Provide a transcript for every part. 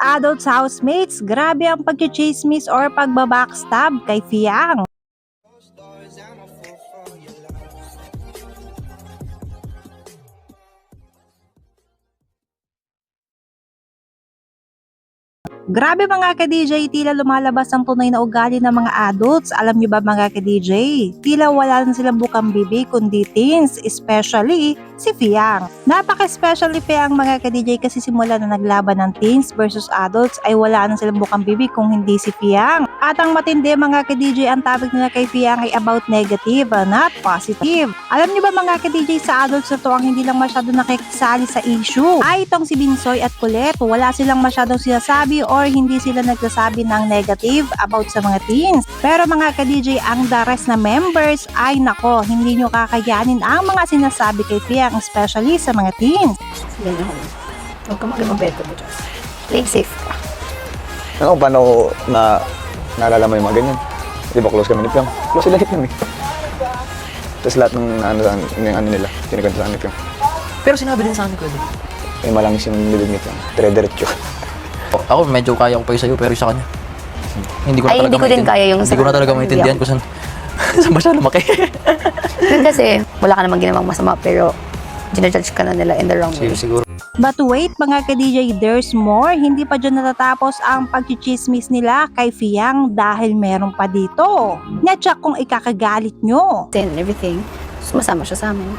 adults housemates, grabe ang pagchichismis or pagbabackstab kay Fiang. Grabe mga ka-DJ, tila lumalabas ang tunay na ugali ng mga adults. Alam niyo ba mga ka-DJ? Tila wala na silang bukang bibig kundi teens, especially si Fiang. Napaka-special ni Fiang mga ka-DJ kasi simula na naglaban ng teens versus adults ay wala na silang bukang bibig kung hindi si Fiang. At ang matindi mga ka-DJ, ang topic nila kay Fiang ay about negative, not positive. Alam niyo ba mga ka-DJ, sa adults na to ang hindi lang masyado nakikisali sa issue ay itong si Binsoy at Colette. Wala silang masyadong sinasabi or hindi sila nagsasabi ng negative about sa mga teens. Pero mga ka-DJ, ang the rest na members ay nako, hindi nyo kakayanin ang mga sinasabi kay Fiang, especially sa mga teens. Sige na, huwag ka mag-imabeto mo, Diyos. Play safe ka. Ano, paano na naalala mo yung mga ganyan? Di ba close kami ni Pyong? Close sila ni Pyong eh. Tapos lahat ng ano nila, kinikwento sa ni Pyong. Pero sinabi din sa akin ko din. May malangis yung nilid ni Pyong. Dire-diretso. Ako medyo kaya ko pa yung sa'yo pero sa kanya. Hindi ko na Ay, talaga hindi ko din kaya yung Hindi ko na talaga maintindihan kung saan saan ba siya lumaki. Yun kasi, wala ka namang ginawang masama pero ginajudge ka na nila in the wrong way. Siguro. But wait mga ka-DJ, there's more. Hindi pa dyan natatapos ang pagchichismis nila kay Fiang dahil meron pa dito. Natsak kung ikakagalit nyo. And everything, sumasama siya sa amin.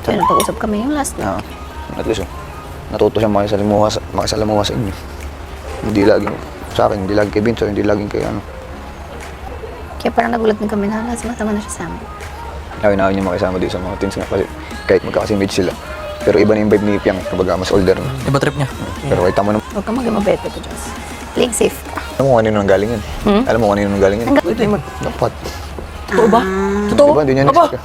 So, napag-usap kami yung last na. At least, natuto siya makisalamuha sa inyo. Hindi laging sa akin, hindi laging kay Binso, hindi laging kay ano. Kaya parang nagulat din kami na sumasama na siya sa amin. Nawin niya makisama dito sa mga teens nga kasi kahit magkakasimage sila. Pero iba na yung vibe ni Pyang kapag mas older na. Iba trip niya. Pero kahit tama naman. Huwag ka mag-imabeto po, Diyos. Play safe ka. Alam mo kung kanino nang galing yan? Alam mo kung kanino nang galing yan? Pwede mag... Dapat. Totoo ba? Totoo? Diba, hindi niya Aba! next ka.